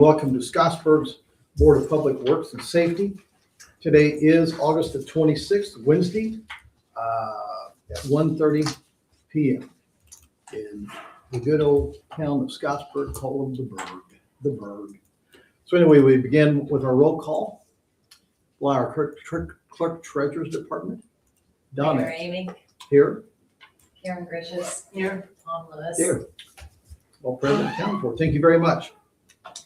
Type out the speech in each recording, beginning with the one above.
Welcome to Scottsburg's Board of Public Works and Safety. Today is August the 26th, Wednesday, at 1:30 p.m. in the good old town of Scottsburg, called the Burg. So anyway, we begin with our roll call. By our clerk treasurer's department. Donna Mayor Amy, here. Karen Gricius. Here. Tom Lewis. Here. Well, present accounted for. Thank you very much.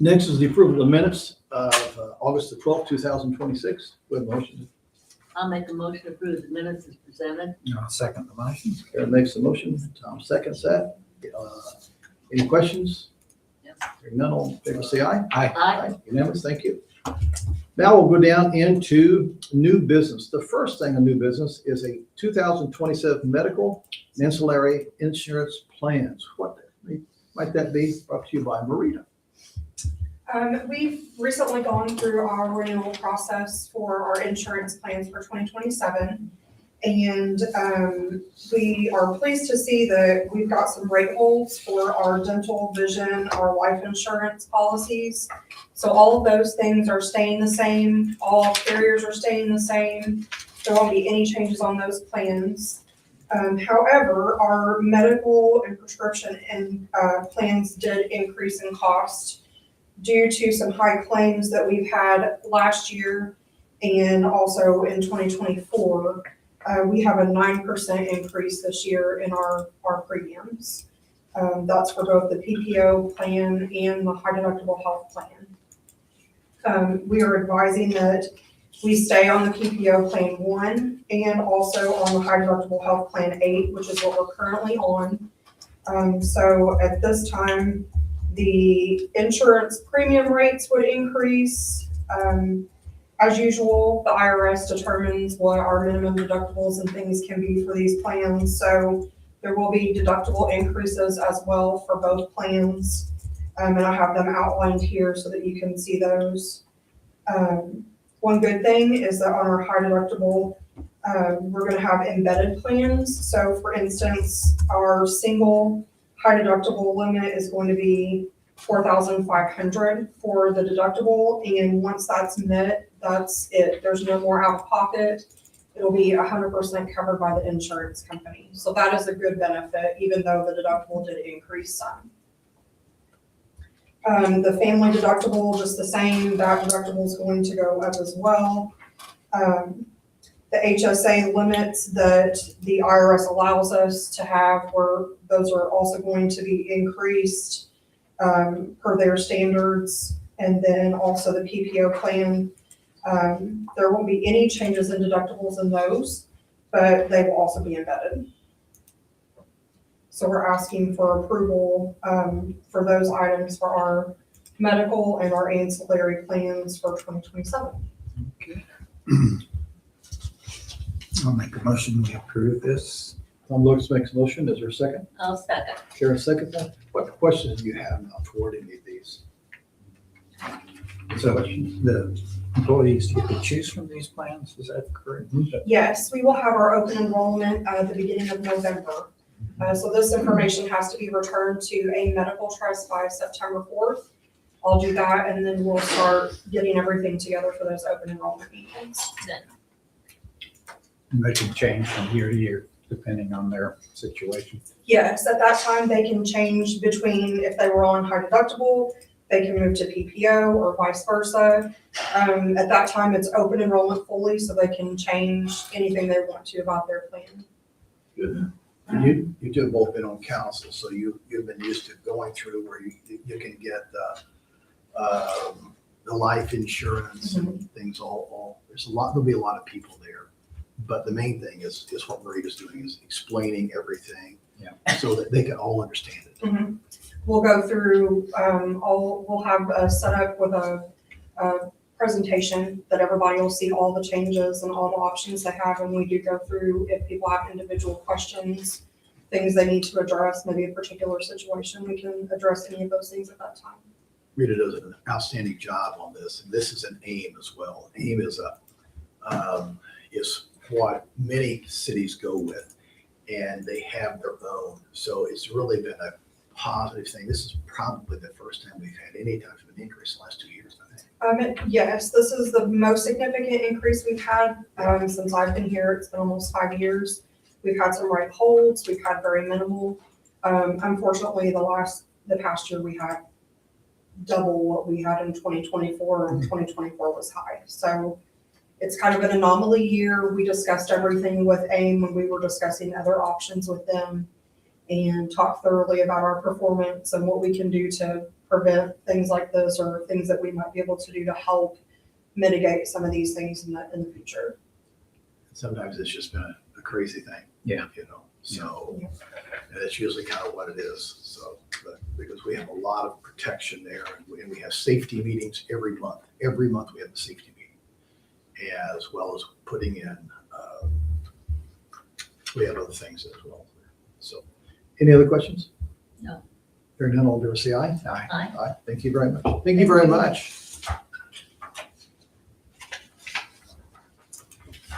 Next is the approval of minutes of August the 12th, 2026. With motion. I'll make a motion to approve the minutes as presented. I'll second the motion. Karen makes the motion. Tom seconds that. Any questions? Yes. Hearing none, all in favor say aye. Aye. Unanimous, thank you. Now we'll go down into new business. The first thing on new business is a 2027 medical and ancillary insurance plans. What might that be? Brought to you by Marita. We've recently gone through our renewal process for our insurance plans for 2027. And we are pleased to see that we've got some rate holds for our dental, vision, our life insurance policies. So all of those things are staying the same. All carriers are staying the same. There won't be any changes on those plans. However, our medical and prescription and plans did increase in cost due to some high claims that we've had last year and also in 2024. We have a 9% increase this year in our premiums. That's for both the PPO plan and the high deductible health plan. We are advising that we stay on the PPO plan 1 and also on the high deductible health plan 8, which is what we're currently on. So at this time, the insurance premium rates would increase. As usual, the IRS determines what our minimum deductibles and things can be for these plans. So there will be deductible increases as well for both plans. And I have them outlined here so that you can see those. One good thing is that on our high deductible, we're going to have embedded plans. So for instance, our single high deductible limit is going to be $4,500 for the deductible, and once that's met, that's it. There's no more out of pocket. It'll be 100% covered by the insurance company. So that is a good benefit, even though the deductible did increase some. The family deductible, just the same. That deductible is going to go up as well. The HSA limits that the IRS allows us to have, those are also going to be increased per their standards. And then also the PPO plan, there won't be any changes in deductibles in those, but they will also be embedded. So we're asking for approval for those items for our medical and our ancillary plans for 2027. Okay. I'll make a motion to approve this. Tom Lewis makes a motion. Is there a second? I'll second. Karen seconds that. What questions do you have now toward any of these? So the employees, you could choose from these plans, is that correct? Yes, we will have our open enrollment at the beginning of November. So this information has to be returned to a medical trust by September 4th. I'll do that, and then we'll start getting everything together for those open enrollment meetings. And they can change from year to year depending on their situation. Yes, at that time, they can change between, if they were on high deductible, they can move to PPO or vice versa. At that time, it's open enrollment fully, so they can change anything they want to about their plan. Good. You two have both been on council, so you've been used to going through where you can get the life insurance and things all. There'll be a lot of people there. But the main thing is what Marita's doing is explaining everything so that they can all understand it. Mm-hmm. We'll go through, we'll have a setup with a presentation that everybody will see all the changes and all the options they have. And we do go through if people have individual questions, things they need to address, maybe a particular situation, we can address any of those things at that time. Rita does an outstanding job on this, and this is an AIM as well. AIM is what many cities go with, and they have their own. So it's really been a positive thing. This is probably the first time we've had any type of an increase in the last 2 years, I think. Yes, this is the most significant increase we've had, since I've been here. It's been almost 5 years. We've had some right holds, we've had very minimal. Unfortunately, the past year we had double what we had in 2024, and 2024 was high. So it's kind of an anomaly year. We discussed everything with AIM when we were discussing other options with them, and talked thoroughly about our performance and what we can do to prevent things like this, or things that we might be able to do to help mitigate some of these things in the future. Sometimes it's just been a crazy thing. Yeah. So Yeah. that's usually kind of what it is. So, but because we have a lot of protection there, and we have safety meetings every month. Every month we have a safety meeting, as well as putting in, we have other things as well. So, any other questions? No. Hearing none, all in favor say aye. Aye. Aye. Aye. Thank you very much. Thank you very much.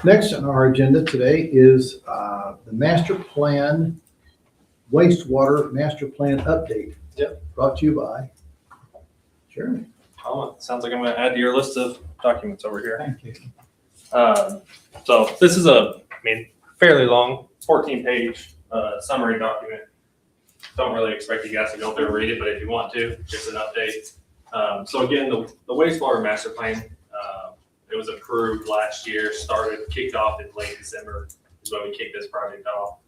Next on our agenda today is the master plan, wastewater master plan update. Yep. Brought to you by Jeremy. Oh, it sounds like I'm going to add to your list of documents over here. Thank you. So this is fairly long, 14-page summary document. Don't really expect you guys to go through and read it, but if you want to, just an update. So again, the wastewater master plan, it was approved last year, kicked off in late December is when we kicked this project off.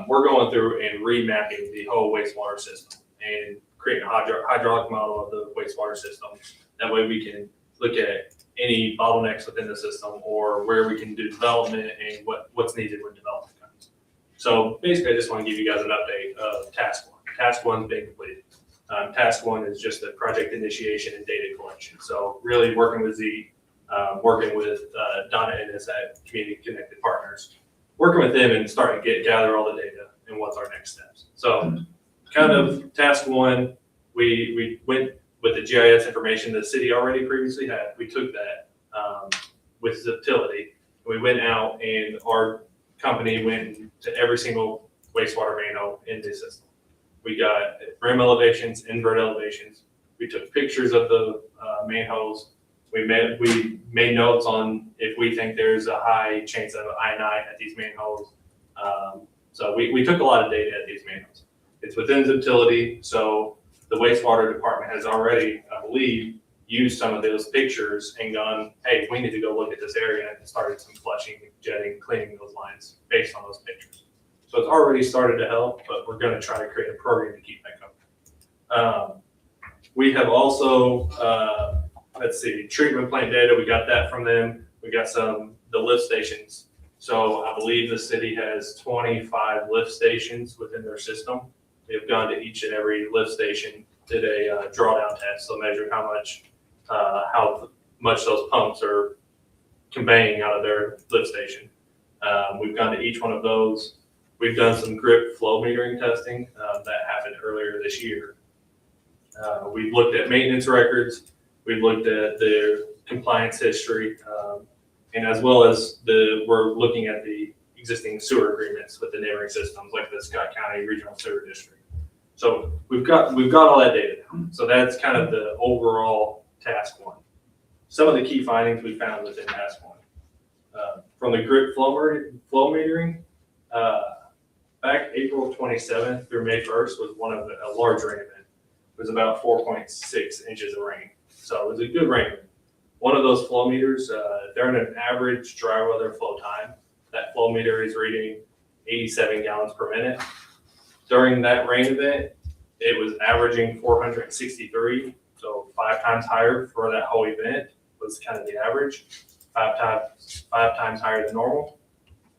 We're going through and remapping the whole wastewater system and creating a hydraulic model of the wastewater system. That way we can look at any bottlenecks within the system, or where we can do development and what's needed when development comes. So basically, I just want to give you guys an update of task one. Task one's been completed. Task one is just the project initiation and data collection. So really working with Z, working with Donna Ennis at Community Connected Partners, working with them and starting to gather all the data and what's our next steps. So kind of task one, we went with the GIS information the city already previously had. We took that with Ziptility. We went out and our company went to every single wastewater manhole in the system. We got rim elevations, invert elevations. We took pictures of the manholes. We made notes on if we think there's a high chance of I&I at these manholes. So we took a lot of data at these manholes. It's within Ziptility, so the wastewater department has already, I believe, used some of those pictures and gone, hey, we need to go look at this area, and started some flushing, jetting, cleaning those lines based on those pictures. So it's already started to help, but we're going to try to create a program to keep that going. We have also, treatment plant data. We got that from them. We got the lift stations. So I believe the city has 25 lift stations within their system. They've gone to each and every lift station, did a drawdown test, so measured how much those pumps are conveying out of their lift station. We've gone to each one of those. We've done some GRIP flow metering testing that happened earlier this year. We've looked at maintenance records. We've looked at their compliance history, and as well as we're looking at the existing sewer agreements with the neighboring systems like the Scott County Regional Sewer District. So we've got all that data now. So that's kind of the overall task one. Some of the key findings we found within task one. From the GRIP flow metering, back April 27th through May 1st was a large rain event. It was about 4.6 inches of rain. So it was a good rain event. One of those flow meters, they're in an average dry weather flow time. That flow meter is reading 87 gallons per minute. During that rain event, it was averaging 463, so 5 times higher for that whole event was kind of the average, 5 times higher than normal.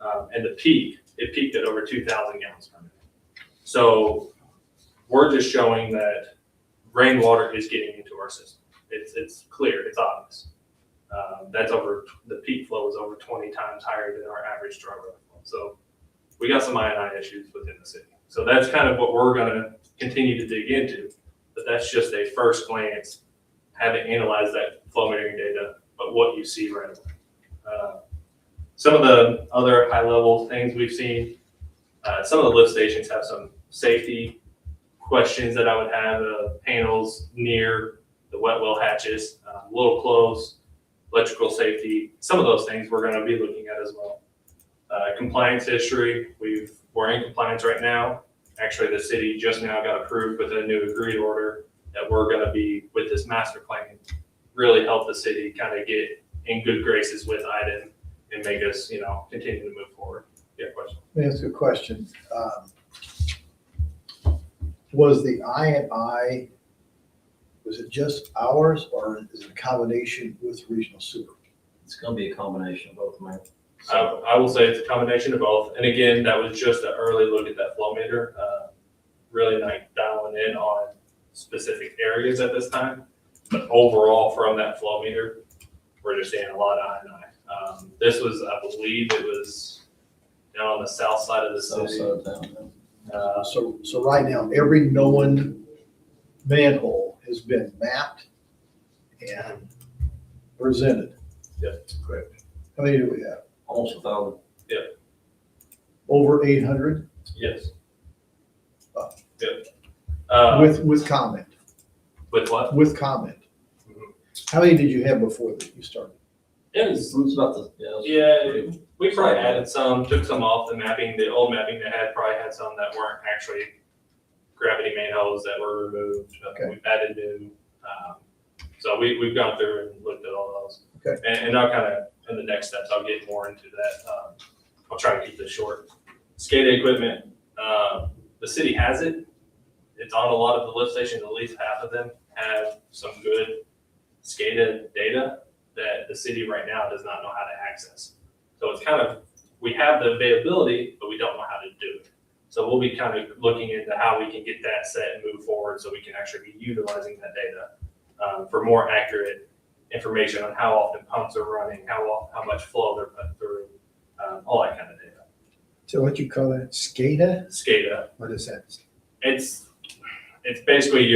And it peaked at over 2,000 gallons per minute. So we're just showing that rainwater is getting into our system. It's clear, it's obvious. The peak flow is over 20 times higher than our average dry weather flow. So we got some I&I issues within the city. So that's kind of what we're going to continue to dig into. But that's just a first glance, having analyzed that flow metering data, but what you see right away. Some of the other high level things we've seen, some of the lift stations have some safety questions that I would have, panels near the wet well hatches, little close, electrical safety, some of those things we're gonna be looking at as well. Compliance history, we're in compliance right now. Actually, the city just now got approved with a new agreed order that we're gonna be, with this master plan, really help the city kind of get in good graces with IDEM and make us, continue to move forward. Yeah, question? Let me ask you a question. Was the I&I, was it just ours or is it a combination with regional sewer? It's gonna be a combination of both, man. I will say it's a combination of both. And again, that was just an early look at that flow meter, really like dialing in on specific areas at this time. But overall, from that flow meter, we're just seeing a lot of I&I. This was, I believe it was down on the south side of the So, city. down. So right now, every known manhole has been mapped and presented. Yep. Correct. How many do we have? Almost 1,000. Over 800 Yes. Oh. Yep. with comment, With what? with comment. Mhm. How many did you have before that you started? It was, It's about the, yeah. yeah, we probably added some, took some off the mapping, the old mapping they had probably had some that weren't actually gravity manholes that were removed. Okay. We've added new, so we've gone through and looked at all those. Okay. And I'll kind of, in the next steps, I'll get more into that. I'll try to keep this short. SCADA equipment, the city has it. It's on a lot of the lift stations, at least half of them have some good SCADA data that the city right now does not know how to access. So it's kind of, we have the availability, but we don't know how to do it. So we'll be kind of looking into how we can get that set and move forward so we can actually be utilizing that data for more accurate information on how often pumps are running, how much flow they're putting through, all that kind of data. So what you call that, SCADA? SCADA, What is that? it's basically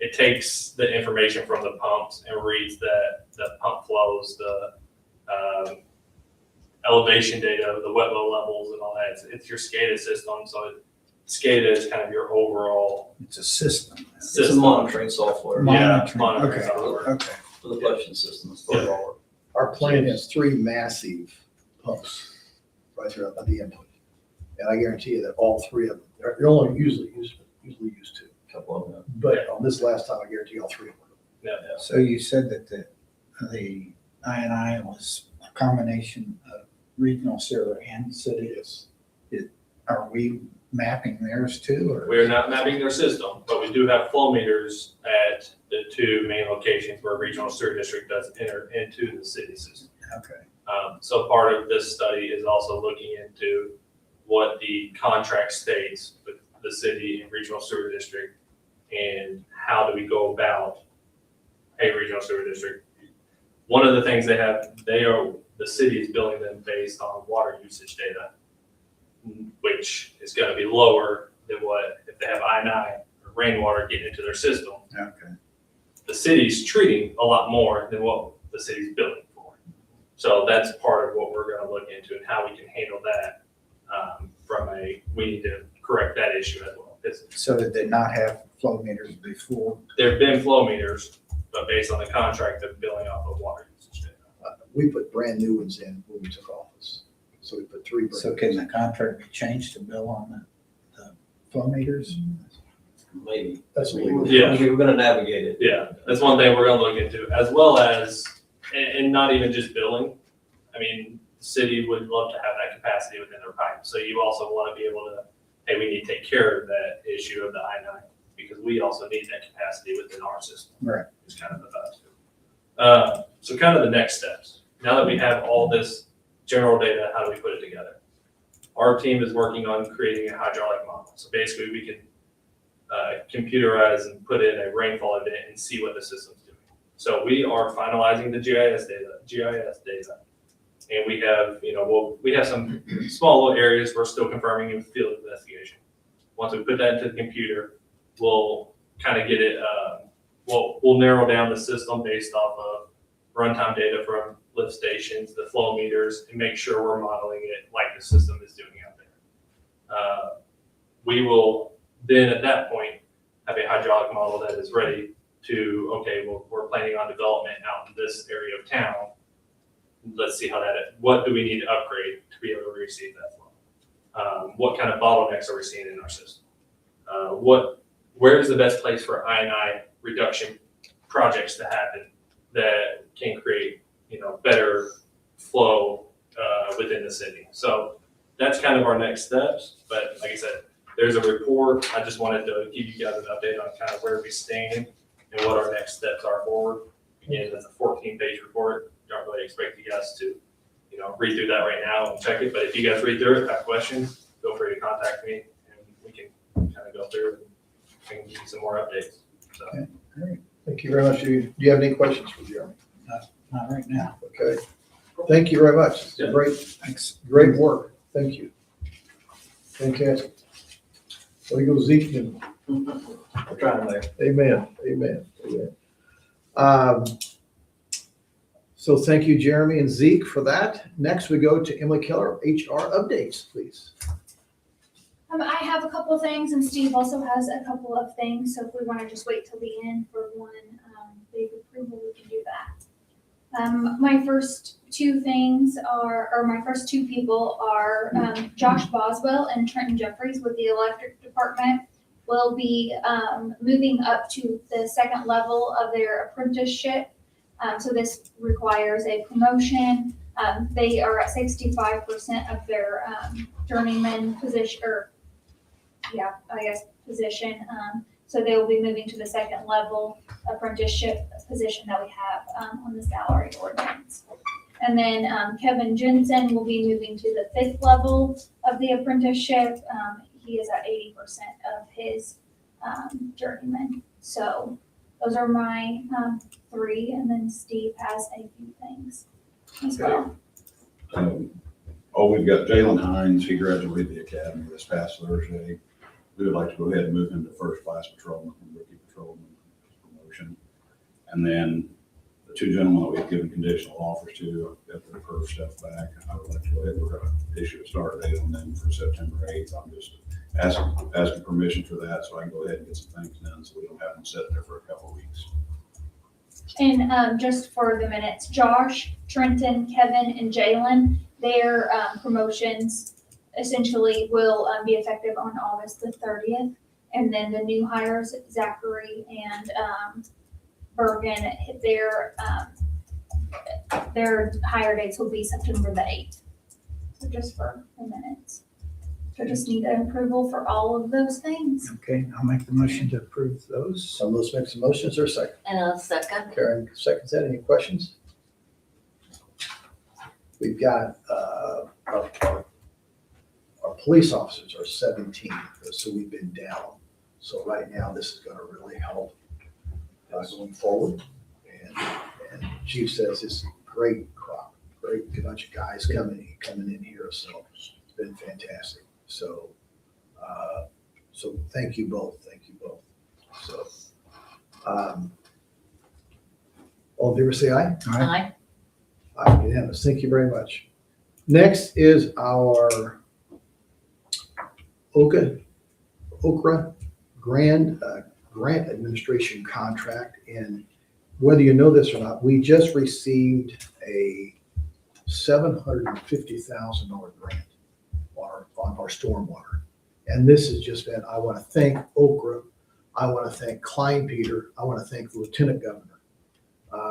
it takes the information from the pumps and reads the pump flows, the elevation data, the wet well levels and all that. It's your SCADA system. So SCADA is kind of your overall It's a system. It's a system. monitoring software Monitoring Okay, software. okay. for the collection systems for all. Our plant has 3 massive pumps right there at the input. And I guarantee you that all 3 of them, they're only usually used 2. Couple of them. But on this last time, I guarantee all 3 of them. Yeah. So you said that the I&I was a combination of regional sewer and city. Yes. Are we mapping theirs too, or? We're not mapping their system, but we do have flow meters at the 2 main locations where regional sewer district does enter into the city system. Okay. So part of this study is also looking into what the contract states with the city and regional sewer district and how do we go about a regional sewer district. One of the things the city is billing them based on water usage data, which is going to be lower than what if they have I&I or rainwater getting into their system. Okay. The city's treating a lot more than what the city's billing for. So that's part of what we're going to look into and how we can handle that we need to correct that issue as well. So did they not have flow meters before? There've been flow meters, but based on the contract, they're billing off of water usage data. We put brand new ones in when we took office. So we put 3 brand So new can ones. the contract be changed to bill on the flow meters? Maybe. That's legal. Yeah. We're gonna navigate it. Yeah, that's one thing we're gonna look into, as well as, and not even just billing. I mean, the city would love to have that capacity within their pipe. So you also want to be able to, hey, we need to take care of that issue of the I-9 because we also need that capacity within our system. Right. It's kind of the thought too. So kind of the next steps. Now that we have all this general data, how do we put it together? Our team is working on creating a hydraulic model. So basically we can computerize and put in a rainfall event and see what the system's doing. So we are finalizing the GIS data. And we have, we have some small little areas we're still confirming in field investigation. Once we put that into the computer, we'll kind of get it, we'll narrow down the system based off of runtime data from lift stations, the flow meters, and make sure we're modeling it like the system is doing out there. We will then at that point have a hydraulic model that is ready to, okay, well, we're planning on development out in this area of town. Let's see how what do we need to upgrade to be able to receive that flow? What kind of bottlenecks are we seeing in our system? Where is the best place for I&I reduction projects to happen that can create, better flow within the city? So that's kind of our next steps. But like I said, there's a report. I just wanted to give you guys an update on kind of where we stand and what our next steps are forward. Again, that's a 14-page report. Don't really expect you guys to, read through that right now and check it. But if you guys read through it, have questions, feel free to contact me and we can kind of go through and give you some more updates. So. Okay. All right. Thank you very much. Do you have any questions for Jeremy? Not right now. Okay. Thank you very much. It's Yeah. Great great work. Thank you. Fantastic. There you go, Zeke. And We're trying there. amen. Amen. Amen. So thank you, Jeremy and Zeke, for that. Next, we go to Emily Keller, HR updates, please. I have a couple of things, and Steve also has a couple of things, so if we want to just wait till the end for one big approval, we can do that. My first two things my first two people are Josh Boswell and Trenton Jeffries with the electric department will be moving up to the second level of their apprenticeship. So this requires a promotion. They are at 65% of their journeyman position, position. So they will be moving to the second level apprenticeship position that we have on the salary ordinance. And then Kevin Jensen will be moving to the fifth level of the apprenticeship. He is at 80% of his journeyman. So those are my three, and then Steve has a few things as well. We've got Jalen Hines. He graduated the academy this past Thursday. We would like to go ahead and move him to first class patrolman from rookie patrolman promotion. And then the two gentlemen that we've given conditional offers to, after the first step back, I would like to go ahead and we're going to issue a start date on them for September 8th. I'm just asking permission for that so I can go ahead and get some things done so we don't have them sit there for a couple of weeks. And just for the minutes, Josh, Trenton, Kevin, and Jalen, their promotions essentially will be effective on August the 30th. And then the new hires, Zachary and Bergen, their hire dates will be September the 8th. So just for the minutes. So just need an approval for all of those things. Okay, I'll make the motion to approve those. Some of those makes a motion. Is there a second? And a second. Karen seconds that. Any questions? We've got our police officers are 17, so we've been down. So right now, this is going to really help going forward. And Chief says it's a great crop, great bunch of guys coming in here. So it's been fantastic. So so thank you both. Thank you both. So all in favor, say aye. Aye. Aye, unanimous. Thank you very much. Next is our Okra Grant Administration contract. And whether you know this or not, we just received a $750,000 grant on our stormwater. And this has just been, I want to thank Okra. I want to thank Klein Peter. I want to thank the Lieutenant Governor.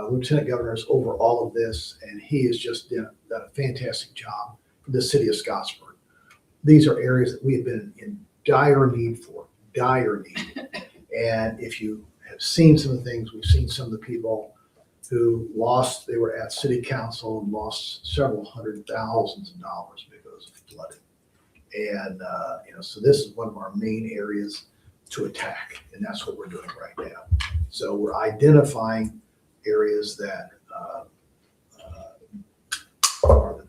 Lieutenant Governor is over all of this, and he has just done a fantastic job for the city of Scottsburg. These are areas that we have been in dire need. And if you have seen some of the things, we've seen some of the people who they were at city council and lost several hundred thousands of dollars because of flooding. And, so this is one of our main areas to attack, and that's what we're doing right now. So we're identifying areas that are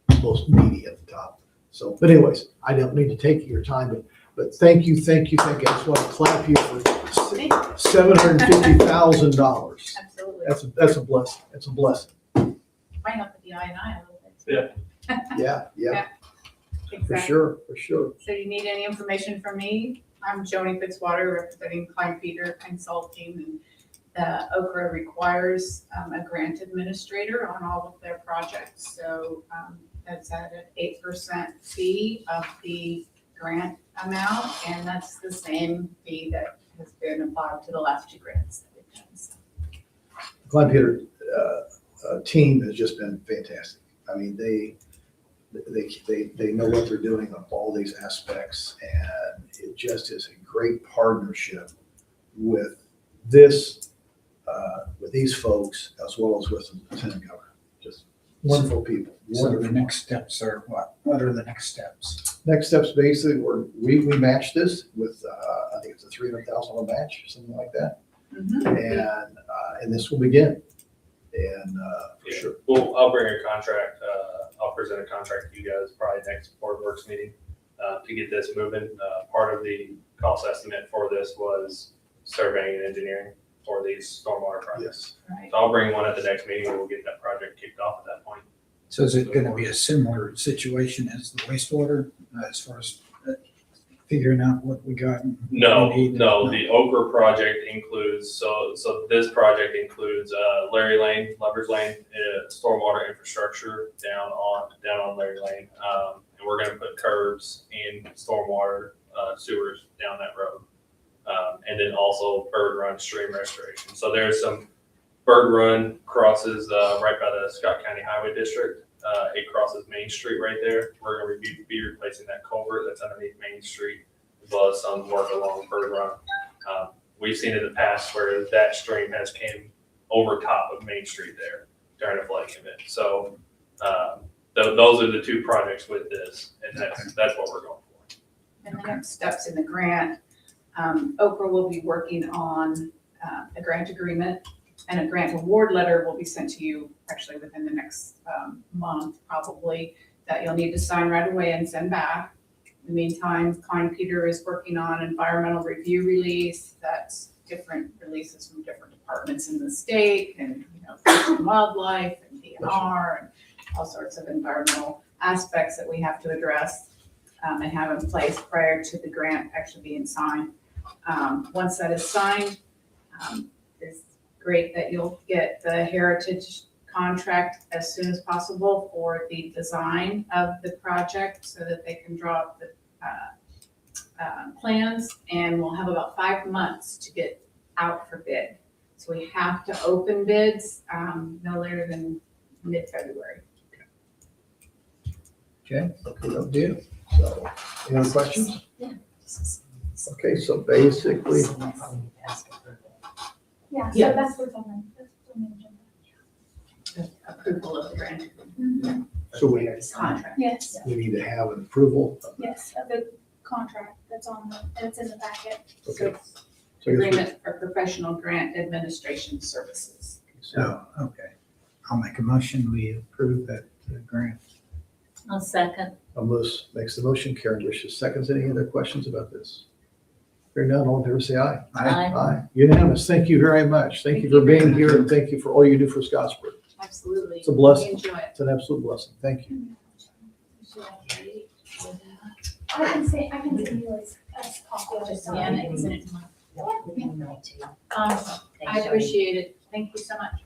the most needy at the top. So, but anyways, I don't need to take your time, but thank you. I just want to clap you for $750,000. Absolutely. That's a blessing. It's a blessing. Might help with the I&I a little bit. Yeah, for Exactly. sure. So you need any information from me? I'm Joni Fitzwater, representing Klein Peter Consulting, and Okra requires a grant administrator on all of their projects. So that's at an 8% fee of the grant amount, and that's the same fee that has been applied to the last 2 grants that we've done. So, Glenn Peter, team has just been fantastic. I mean, they know what they're doing on all these aspects, and it just is a great partnership with this, with these folks, as well as with the Lieutenant Governor. Just wonderful people. So the Wonderful. next steps are what? What are the next steps? Next steps, basically, we matched this with, I think it's a $300,000 match, something like that. And this will begin. And for sure. Well, I'll bring a contract, I'll present a contract to you guys probably next Board of Works meeting, to get this moving. Part of the cost estimate for this was surveying and engineering for these stormwater projects. Yes. right. So I'll bring one at the next meeting, and we'll get that project kicked off at that point. So is it gonna be a similar situation as the wastewater, as far as figuring out what we got? and what No, we need? no, the Okra project includes, so this project includes, Larry Lane, Lovers Lane, stormwater infrastructure down on Larry Lane. And we're gonna put curbs and stormwater, sewers down that road. And then also Bird Run stream restoration. So there's some, Bird Run crosses, right by the Scott County Highway District. It crosses Main Street right there. We're gonna be replacing that culvert that's underneath Main Street, as well as some work along Bird Run. We've seen in the past where that stream has came over top of Main Street there during a flooding event. So, those are the 2 projects with this, and that's what we're going for. And the next steps in the grant, Okra will be working on a grant agreement, and a grant award letter will be sent to you actually within the next month probably, that you'll need to sign right away and send back. In the meantime, Klein Peter is working on environmental review release. That's different releases from different departments in the state, and Fish and Wildlife and DNR and all sorts of environmental aspects that we have to address and have in place prior to the grant actually being signed. Once that is signed, it's great that you'll get the Heritage contract as soon as possible for the design of the project so that they can draw up the plans, and we'll have about 5 months to get out for bid. So we have to open bids no later than mid-February. Okay, no deal. So, any other questions? Yeah. Okay, so basically, Yeah, so Yeah. that's what's on the agenda. Approval of the grant so we contract. Yes, need to have an approval. yes, of the contract that's on the, that's in the packet. So Okay. it's So I guess we- agreement for professional grant administration services. So, okay. I'll make a motion, we approve that grant. I'll second. Melissa makes the motion, Karen wishes seconds. Any other questions about this? Hearing none, all in favor say aye. Aye. Aye. Unanimous. Thank you very much. Thank you for being here, and thank you for all you do for Scottsburg. Absolutely. It's a blessing. We enjoy it. It's an absolute blessing. Thank you. I can send you a copy of Just it. scan it and send it to me. Awesome. I appreciate it. Thank you so much.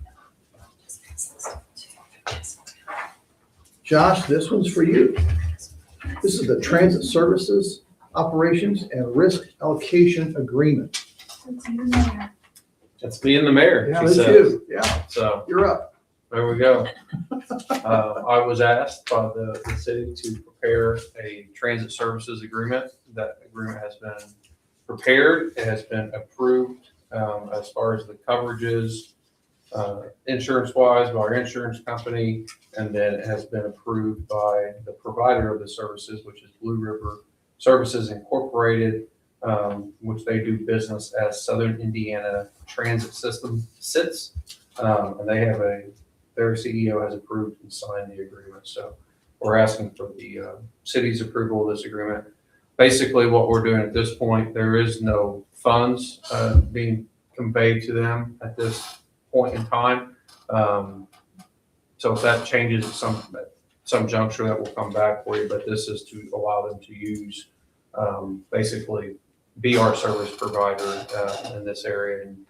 Josh, this one's for you. This is the Transit Services Operations and Risk Allocation Agreement. It's you, Mayor. That's me and the mayor, Yeah, she that's says. you. Yeah, So you're up. there we go. I was asked by the city to prepare a transit services agreement. That agreement has been prepared. It has been approved as far as the coverages, insurance-wise by our insurance company, and then it has been approved by the provider of the services, which is Blue River Services Incorporated, which they do business as Southern Indiana Transit System, SITS. And they have their CEO has approved and signed the agreement. So we're asking for the city's approval of this agreement. Basically, what we're doing at this point, there is no funds being conveyed to them at this point in time. So if that changes at some juncture, that will come back for you, but this is to allow them to use, basically be our service provider in this area. And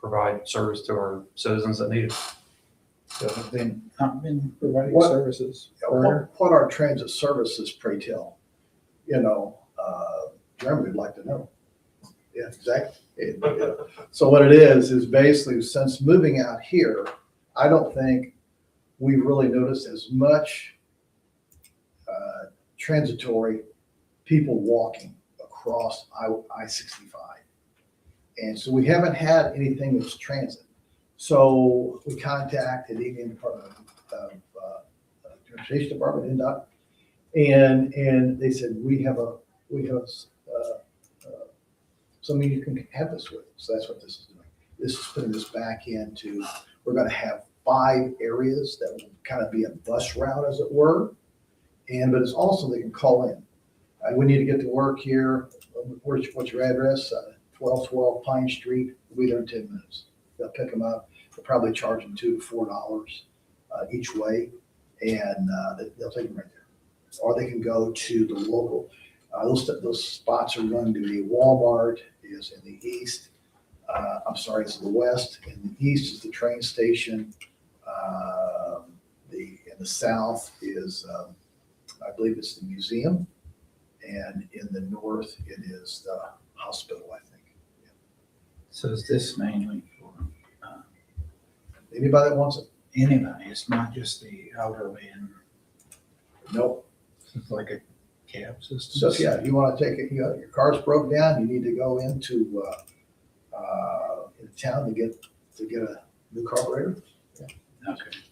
provide service to our citizens that need it. So have they not been providing What- services? prior? What are transit services, pray tell? Jeremy would like to know. Yeah, exactly. So what it is basically since moving out here, I don't think we've really noticed as much transitory people walking across I-65. And so we haven't had anything that's transit. So we contacted the Indiana Department of Transportation Department, NDOT, and they said, we have something you can have this with. So that's what this is doing. This is putting this back into, we're gonna have 5 areas that will kind of be a bus route, as it were. But it's also, they can call in. We need to get to work here. What's your address? 1212 Pine Street. We'll be there in 10 minutes. They'll pick them up. They'll probably charge them $2 to $4 each way, and they'll take them right there. Or they can go to the local. Those spots are run to the Walmart is in the east. It's the west. In the east is the train station. In the south is, I believe it's the museum. And in the north, it is the hospital, I think. So is this mainly for Anybody that wants it? anybody? It's not just the elderly and Nope. it's like a cab system? So yeah, if you want to take it, your car's broke down, you need to go into town to get a new carburetor. Okay.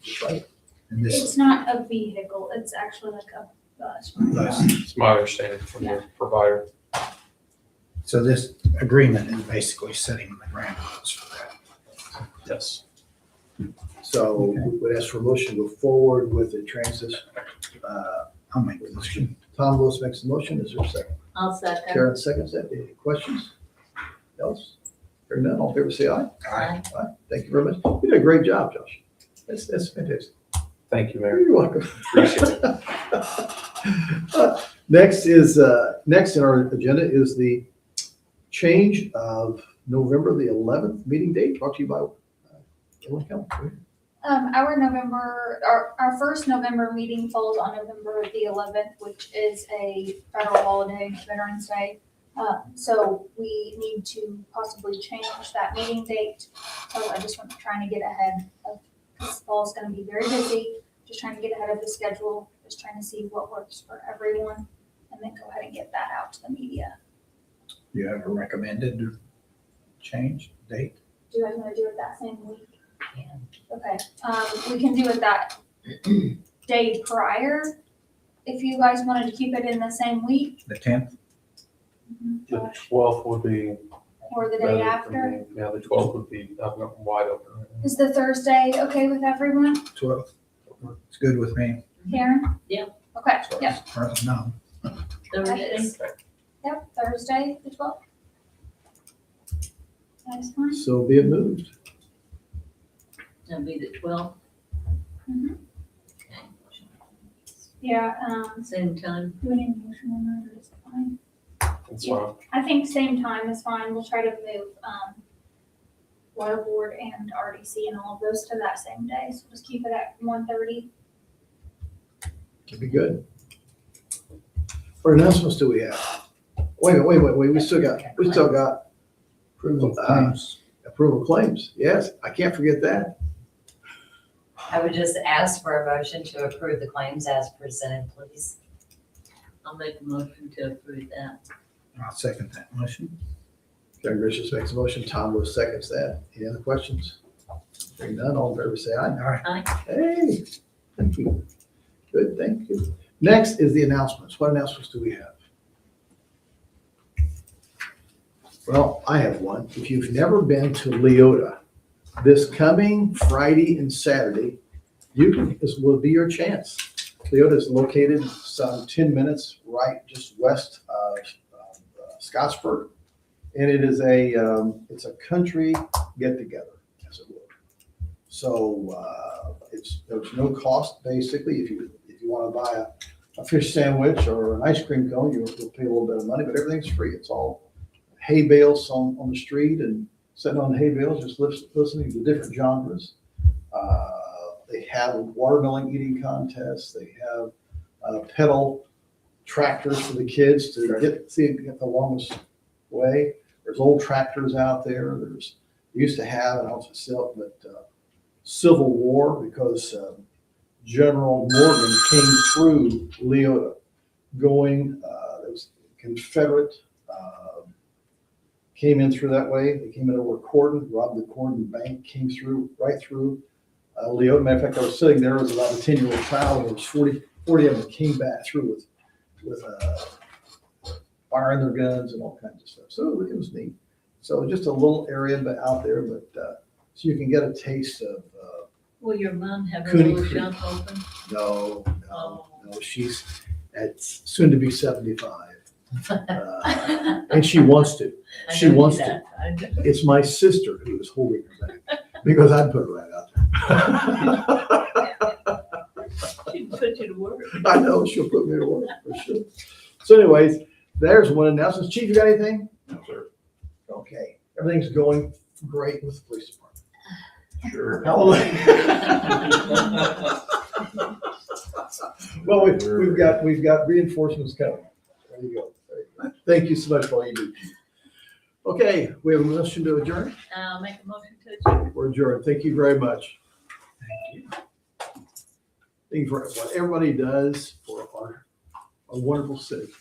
Just right. And this, It's not a vehicle, it's actually like a bus. It's my understanding from the provider. so this agreement is basically setting the ground rules for that. Yes. So we would ask for a motion to go forward with the transit. I'll make the motion. Tom Lewis makes the motion. Is there a second? I'll second. Karen seconds that. Any questions? Else? Hearing none, all in favor say aye. Aye. Aye. Thank you very much. You did a great job, Josh. That's fantastic. Thank you, Mayor. You're welcome. Appreciate it. Next in our agenda is the change of November the 11th meeting date, brought to you by Ellen Kelly. Our first November meeting falls on November the 11th, which is a federal holiday, Veterans Day. So we need to possibly change that meeting date. So I just want to trying to get ahead of, because fall's going to be very busy, just trying to get ahead of the schedule, just trying to see what works for everyone, and then go ahead and get that out to the media. Do you have a recommended change date? Do you guys want to do it that same week? Okay, we can do it that day prior, if you guys wanted to keep it in the same week. The 10th? The Josh, 12th would be. or the better day for after. me. Yeah, the 12th would be, I'm wide open right now. Is the Thursday okay with everyone? 12th. It's good with me. Karen? Yeah. Okay, yep, As far as I know. Thursday. yep, Thursday, the 12th. That's fine. So be it moved. That'll be the 12th. Mhm. Okay. Yeah, Same time. do we need a motion on that, or is it fine? That's Yeah. fine. I think same time is fine. We'll try to move, water board and RDC and all of those to that same day. So just keep it at 1:30. It'd be good. What announcements do we have? Wait, we still got Approval of Uh, claims. approval of claims. Yes, I can't forget that. I would just ask for a motion to approve the claims as presented, please. I'll make a motion to approve that. I'll second that motion. Karen Gracious makes a motion. Tom Lewis seconds that. Any other questions? Hearing none, all in favor say aye. All right. Hey, thank you. Good, thank you. Next is the announcements. What announcements do we have? Well, I have one. If you've never been to Leota, this coming Friday and Saturday, this will be your chance. Leota is located some 10 minutes right just west of Scottsburg. And it is it's a country get-together, as it were. So there's no cost, basically. If you want to buy a fish sandwich or an ice cream cone, you'll pay a little bit of money, but everything's free. It's all hay bales on the street, and sitting on hay bales, just listening to different genres. They have watermelon eating contests. They have pedal tractors for the kids to get the longest way. There's old tractors out there. There's used to have, and also still, but Civil War, because General Morgan came through Leota going, there was Confederate, came in through that way. They came in over Corden, robbed the Corden Bank, came through, right through Leota. Matter of fact, I was sitting there as about a 10-year-old child, and there was 40 of them came back through with firing their guns and all kinds of stuff. So it was neat. So just a little area out there, but so you can get a taste of. Will your mom have her Cooney little Creek. shop open? No, she's soon to be 75, and she wants to. I She know wants that. I know. It's my sister who is holding her back because I'd put her right out there. She'd put you to work. I know she'll put me to work for sure. So anyways, there's one announcement. Chief, you got anything? No, sir. Okay, everything's going great with the police department. Sure. Hallelujah. Well, we've got reinforcements coming. There you go. There you go. Thank you so much for all you do. Okay, we have a motion to adjourn. I'll make a motion to adjourn. We're adjourned. Thank you very much. Thank you. Thank you for what everybody does for our wonderful city.